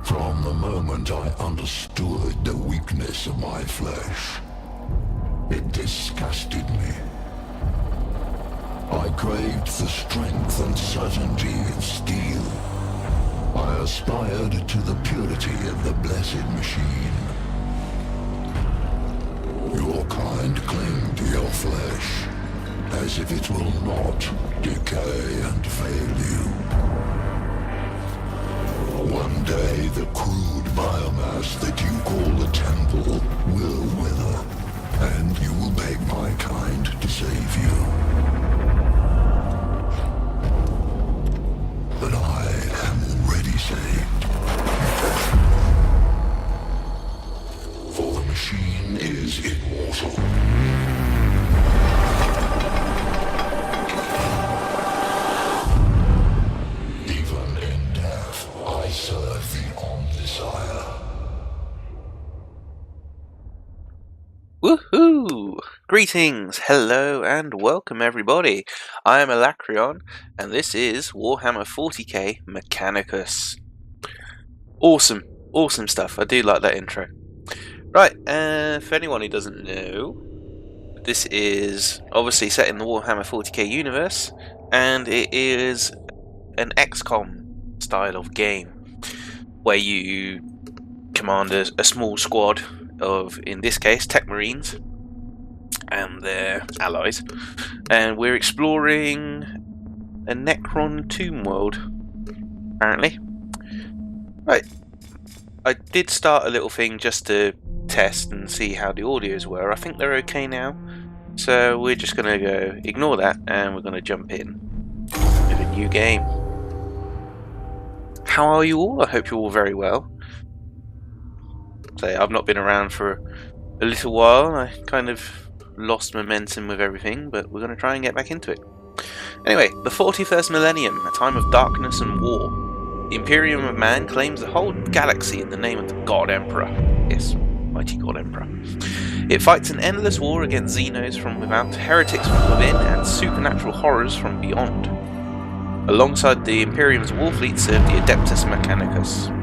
From the moment I understood the weakness of my flesh, it disgusted me. I craved the strength and certainty of steel. I aspired to the purity of the blessed machine. Your kind cling to your flesh, as if it will not decay and fail you. One day the crude biomass that you call the temple will wither, and you will beg my kind to save you. But I am already saved. For the machine is immortal. Even in death, I serve the Omnisire. Woohoo! Greetings, hello, and welcome everybody. I am Alakrion, and this is Warhammer 40K Mechanicus. Awesome stuff. I do like that intro. Right, for anyone who doesn't know, this is obviously set in the Warhammer 40k universe, and it is an XCOM style of game, where you command a small squad of, in this case, Tech Marines and their allies, and we're exploring a Necron tomb world, apparently. Right, I did start a little thing just to test and see how the audios were. I think they're okay now, so we're just going to go ignore that and we're going to jump in with a new game. How are you all? I hope you're all very well. I've not been around for a little while. I kind of lost momentum with everything, but we're going to try and get back into it. Anyway, the 41st millennium, a time of darkness and war. The Imperium of Man claims the whole galaxy in the name of the God Emperor. Yes, mighty God Emperor. It fights an endless war against Xenos from without, heretics from within, and supernatural horrors from beyond. Alongside the Imperium's war fleet serve the Adeptus Mechanicus.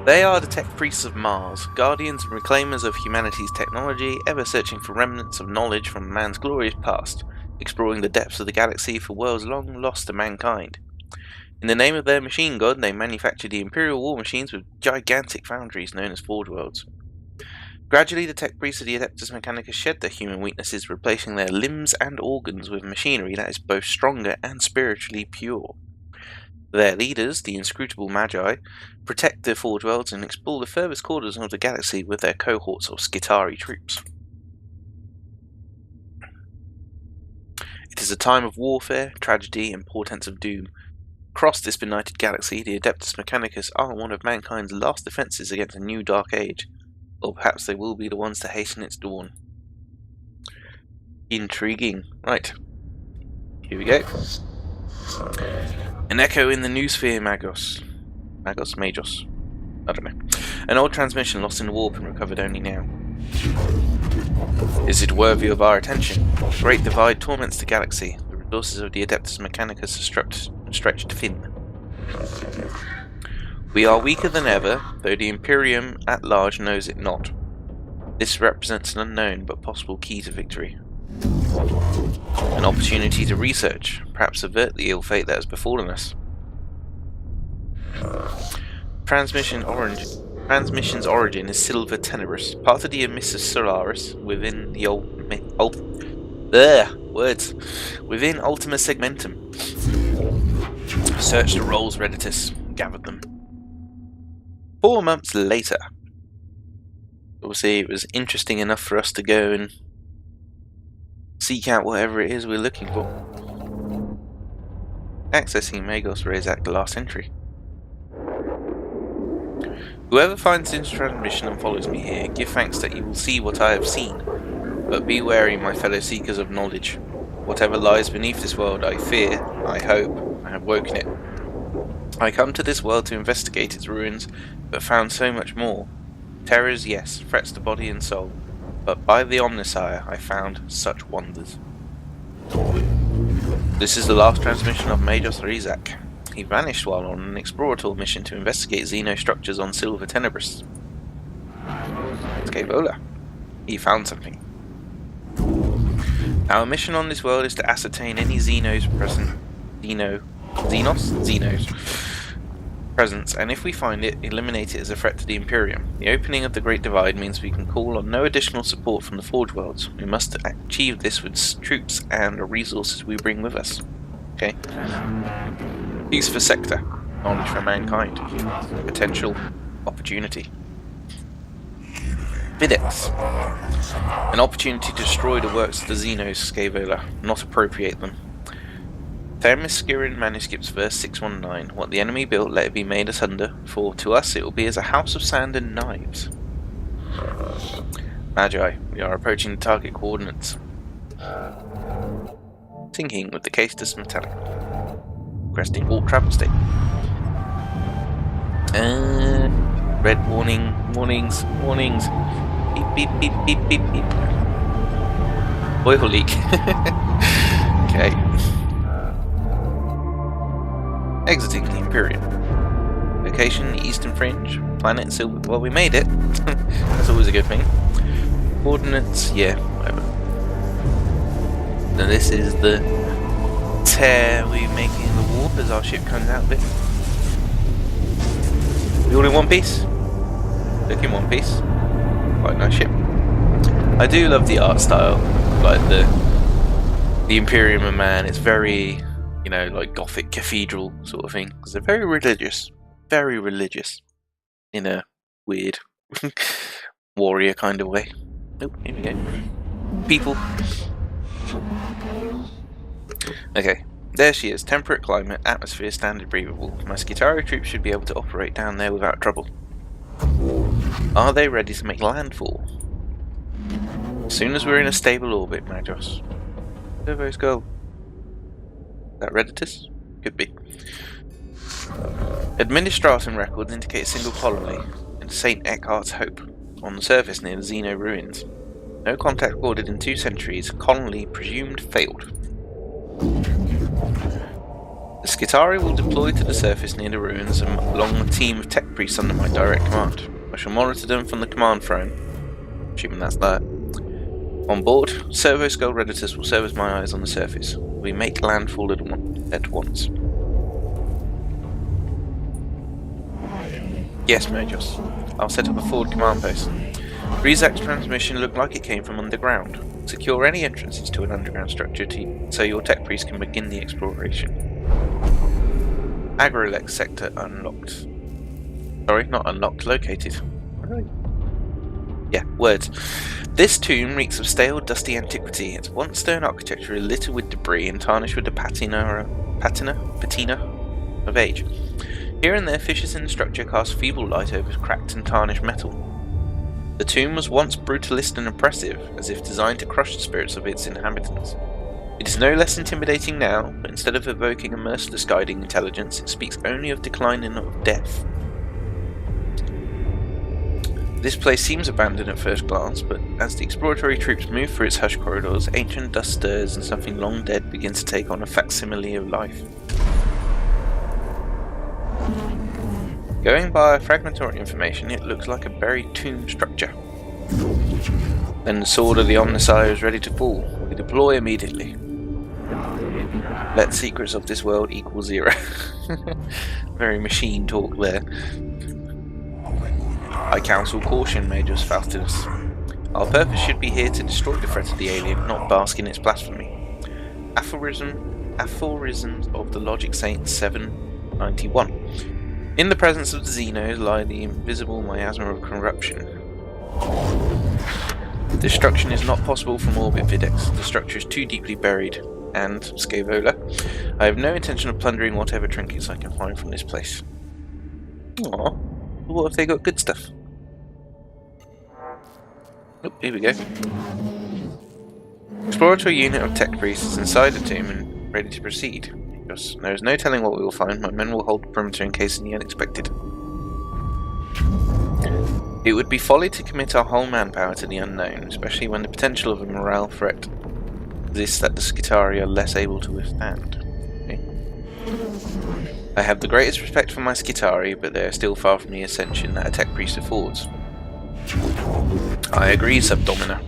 They are the tech priests of Mars, guardians and reclaimers of humanity's technology, ever searching for remnants of knowledge from man's glorious past, exploring the depths of the galaxy for worlds long lost to mankind. In the name of their machine god, they manufacture the Imperial war machines with gigantic foundries known as Forge Worlds. Gradually, the tech priests of the Adeptus Mechanicus shed their human weaknesses, replacing their limbs and organs with machinery that is both stronger and spiritually pure. Their leaders, the inscrutable Magi, protect their Forge Worlds and explore the furthest corners of the galaxy with their cohorts of Skitarii troops. It is a time of warfare, tragedy, and portents of doom. Across this benighted galaxy, the Adeptus Mechanicus are one of mankind's last defences against a new dark age, or perhaps they will be the ones to hasten its dawn. Intriguing. Right. Here we go. An echo in the noosphere, Magos. Magos? I don't know. An old transmission lost in the warp and recovered only now. Is it worthy of our attention? The Great Divide torments the galaxy. The resources of the Adeptus Mechanicus are stretched thin. We are weaker than ever, though the Imperium at large knows it not. This represents an unknown but possible key to victory. An opportunity to research, perhaps avert the ill fate that has befallen us. Transmission's origin is Silver Tenebrous, part of the Emissus Solaris within the within Ultima Segmentum. Search the rolls Redditus, gathered them. 4 months later. Obviously, it was interesting enough for us to go and seek out whatever it is we're looking for. Accessing Magos Razak, the last entry. Whoever finds this transmission and follows me here, give thanks that you will see what I have seen, but be wary, my fellow seekers of knowledge. Whatever lies beneath this world, I fear, I hope, I have woken it. I come to this world to investigate its ruins, but found so much more. Terrors, yes, threats to body and soul. but by the Omnissiah I found such wonders. This is the last transmission of Major Rizak. He vanished while on an exploratory mission to investigate Xeno structures on Silver Tenebris. Scaevola. He found something. Our mission on this world is to ascertain any Xeno's presence, and if we find it, eliminate it as a threat to the Imperium. The opening of the Great Divide means we can call on no additional support from the Forge Worlds. We must achieve this with troops and the resources we bring with us. Okay. Peace for Sector. Knowledge for mankind. Potential. Opportunity. Videx. An opportunity to destroy the works of the Xenos, Scaevola, not appropriate them. Themiskiran Manuscripts, verse 619. What the enemy built, let it be made asunder, for to us it will be as a house of sand and knives. Magi, we are approaching the target coordinates. Syncing with the Caestus Metallic. Requesting all travel state. Red warning, warnings. Beep, beep, beep, beep, beep, beep. Oil leak. Okay. Exiting the Imperium. Location, Eastern Fringe. Planet Silver. Well, we made it. That's always a good thing. Coordinates, yeah, whatever. Now this is the tear we're making in the warp as our ship comes out of it. We all in one piece? Look in one piece. Quite a nice ship. I do love the art style, like the Imperium of Man. It's very, you know, like Gothic cathedral sort of thing. Because they're very religious in a weird warrior kind of way. Oh, here we go. People. Okay, there she is. Temperate climate, atmosphere, standard breathable. My Skitarii troops should be able to operate down there without trouble. Are they ready to make landfall? As soon as we're in a stable orbit, Magos. Servos go. Is that Redditus? Could be. Administratum records indicate a single colony in St. Eckhart's Hope on the surface near the Xeno ruins. No contact recorded in 2 centuries. Colony presumed failed. The Skitarii will deploy to the surface near the ruins along a team of tech priests under my direct command. I shall monitor them from the command throne, assuming that's that. On board, Servo Skull Redditus will serve as my eyes on the surface. We make landfall at once. Yes, Majors. I'll set up a forward command post. Rizak's transmission looked like it came from underground. Secure any entrances to an underground structure so your tech priest can begin the exploration. Agrolek sector unlocked. Sorry, not unlocked, located. Yeah, words. This tomb reeks of stale, dusty antiquity. Its once stone architecture is littered with debris and tarnished with the patina of age. Here and there, fissures in the structure cast feeble light over cracked and tarnished metal. The tomb was once brutalist and oppressive, as if designed to crush the spirits of its inhabitants. It is no less intimidating now, but instead of evoking a merciless guiding intelligence, it speaks only of decline and of death. This place seems abandoned at first glance, but as the exploratory troops move through its hushed corridors, ancient dust stirs and something long dead begins to take on a facsimile of life. Going by fragmentary information, it looks like a buried tomb structure. Then the sword of the Omnissiah is ready to fall. We deploy immediately. Let secrets of this world equal 0. Very machine talk there. I counsel caution, Majors Faustinus. Our purpose should be here to destroy the threat of the alien, not bask in its blasphemy. Aphorisms of the Logic Saints 791. In the presence of the Xenos lie the invisible miasma of corruption. Destruction is not possible from orbit, Videx. The structure is too deeply buried. And, Scaevola, I have no intention of plundering whatever trinkets I can find from this place. Aww. What if they got good stuff? Oh, here we go. Exploratory unit of tech priests is inside the tomb and ready to proceed. There is no telling what we will find. My men will hold the perimeter in case of the unexpected. It would be folly to commit our whole manpower to the unknown, especially when the potential of a morale threat exists that the Skitarii are less able to withstand. Okay. I have the greatest respect for my Skitarii, but they are still far from the ascension that a tech priest affords. I agree, Subdomina.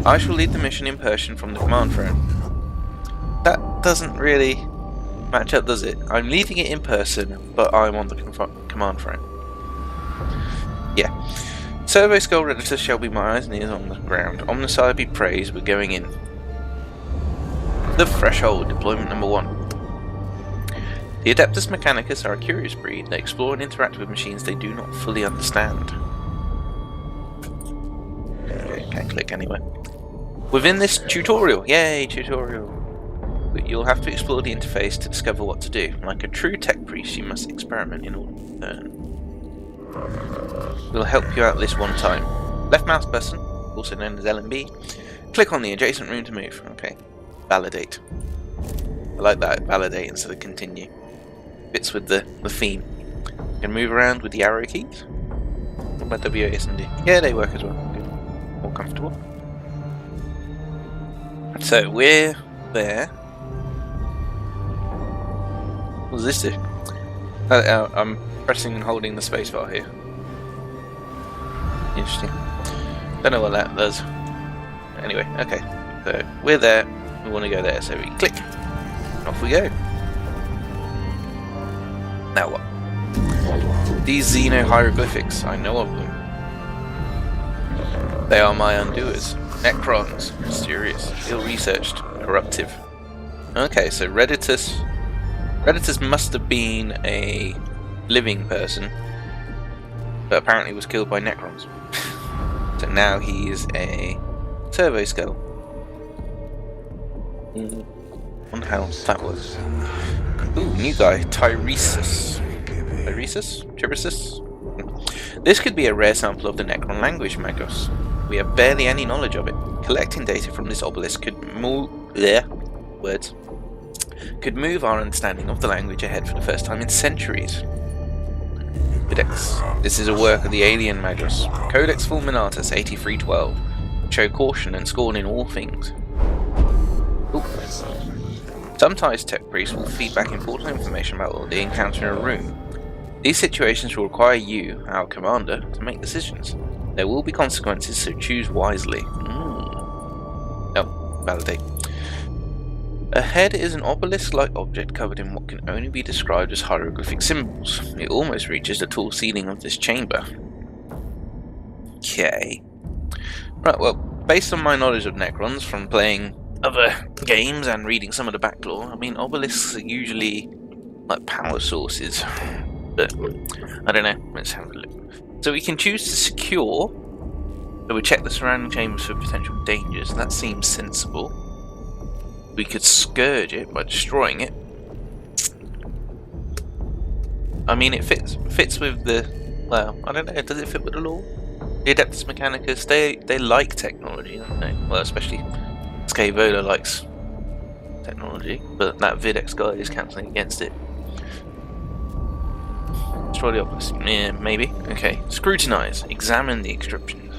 I shall lead the mission in person from the command throne. That doesn't really match up, does it? I'm leading it in person, but I'm on the command throne. Yeah. Servo Skull Redditor shall be my eyes and ears on the ground. Omnissiah be praised, we're going in. The Threshold, deployment number 1. The Adeptus Mechanicus are a curious breed. They explore and interact with machines they do not fully understand. Okay, can't click anywhere. Within this tutorial, yay, tutorial! But you'll have to explore the interface to discover what to do. Like a true tech priest, you must experiment in order to learn. We'll help you out this one time. Left mouse button, also known as LMB. Click on the adjacent room to move. Okay. Validate. I like that, validate instead of continue. Fits with the theme. You can move around with the arrow keys. What about W, A, S, and D? Yeah, they work as well. Good. More comfortable. So, we're there. What does this do? I'm pressing and holding the spacebar here. Interesting. Don't know what that does. Anyway, okay. So we're there. We want to go there, so we click. Off we go. Now what? These Xeno hieroglyphics, I know of them. They are my undoers. Necrons, mysterious, ill-researched, corruptive. Okay, so Redditus must have been a living person, but apparently was killed by Necrons. So now he is a Servo Skull. Wonder how that was. Ooh, new guy, Tyresis. Tyresis? This could be a rare sample of the Necron language, Magos. We have barely any knowledge of it. Collecting data from this obelisk could move our understanding of the language ahead for the first time in centuries. Codex. This is a work of the alien Magos. Codex Fulminatus 8312. Show caution and scorn in all things. Ooh. Sometimes tech priests will feed back important information about what they encounter in a room. These situations will require you, our commander, to make decisions. There will be consequences, so choose wisely. Oh, validate. Ahead is an obelisk-like object covered in what can only be described as hieroglyphic symbols. It almost reaches the tall ceiling of this chamber. Okay. Right, well, based on my knowledge of Necrons from playing other games and reading some of the backlore, I mean, obelisks are usually like power sources. But, I don't know, let's have a look. So we can choose to secure, so we check the surrounding chambers for potential dangers, that seems sensible. We could scourge it by destroying it. I mean, it fits with the, well, I don't know, does it fit with the law? The Adeptus Mechanicus, they like technology, don't they? Well, especially Scaevola likes technology, but that Videx guide is cancelling against it. Destroy the obelisk. Yeah, maybe. Okay. Scrutinize. Examine the inscriptions.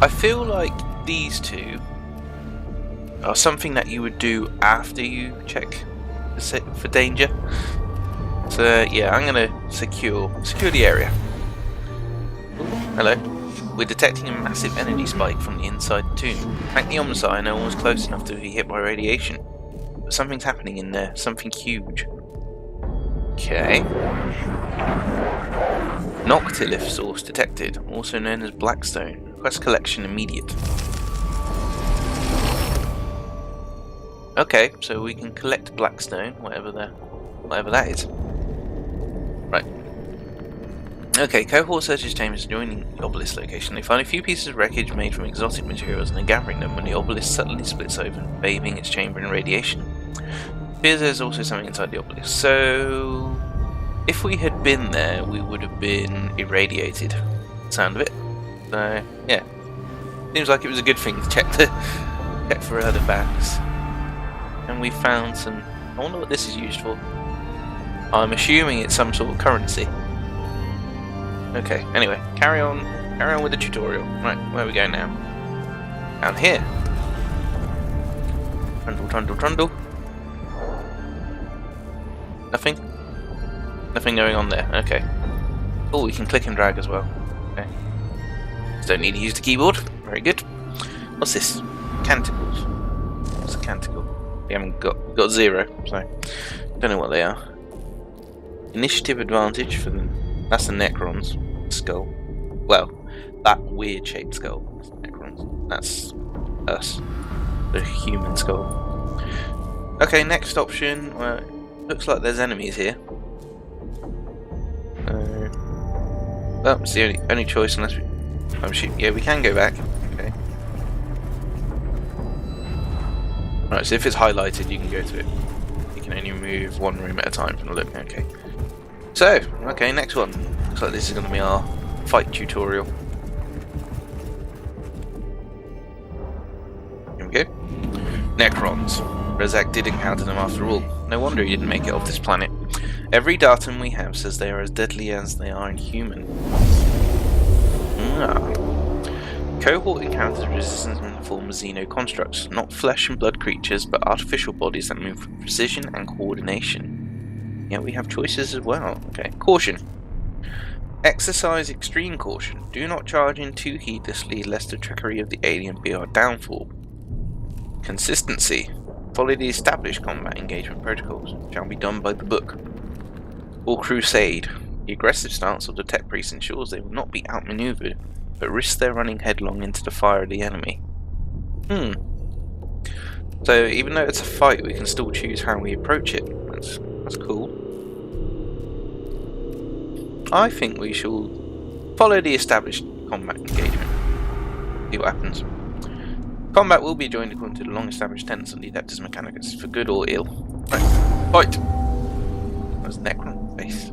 I feel like these two are something that you would do after you check for danger. So yeah, I'm gonna secure the area. Ooh, hello. We're detecting a massive energy spike from the inside the tomb. Thank the Omnissiah, no one was close enough to be hit by radiation. But something's happening in there. Something huge. Okay. Noctilith source detected, also known as Blackstone. Request collection immediate. Okay, so we can collect Blackstone, whatever that is. Right. Okay, cohort searches chambers joining the obelisk location. They find a few pieces of wreckage made from exotic materials and they're gathering them when the obelisk suddenly splits open, bathing its chamber in radiation. Appears there's also something inside the obelisk. So, if we had been there, we would have been irradiated. Sound of it. So, yeah. Seems like it was a good thing to check for other bags. And we found some. I wonder what this is used for. I'm assuming it's some sort of currency. Okay, anyway, carry on with the tutorial. Right, where are we going now? Down here. Trundle. Nothing going on there. Okay. Oh, we can click and drag as well. Okay. Don't need to use the keyboard. Very good. What's this? Canticles. What's a canticle? We haven't got 0, so don't know what they are. Initiative advantage for them. That's the Necron's skull. Well, that weird shaped skull. That's Necron's. That's us. The human skull. Okay, next option. Well, looks like there's enemies here. Well, it's the only choice unless we... Oh shoot, yeah, we can go back. Okay. Right, so if it's highlighted, you can go to it. You can only move one room at a time from the look. Okay. So, okay, next one. Looks like this is going to be our fight tutorial. Here we go. Necrons. Rezak did encounter them after all. No wonder he didn't make it off this planet. Every datum we have says they are as deadly as they are inhuman. Cohort encounters resistance in the form of xeno-constructs, not flesh and blood creatures, but artificial bodies that move with precision and coordination. Yeah, we have choices as well. Okay, caution. Exercise extreme caution. Do not charge in too heedlessly, lest the trickery of the alien be our downfall. Consistency. Follow the established combat engagement protocols. Shall be done by the book. Or crusade. The aggressive stance of the tech priest ensures they will not be outmaneuvered, but risk their running headlong into the fire of the enemy. So even though it's a fight, we can still choose how we approach it. That's cool. I think we shall follow the established combat engagement. See what happens. Combat will be joined according to the long-established tenets of the Adeptus Mechanicus, for good or ill. Right, fight! That's Necron face.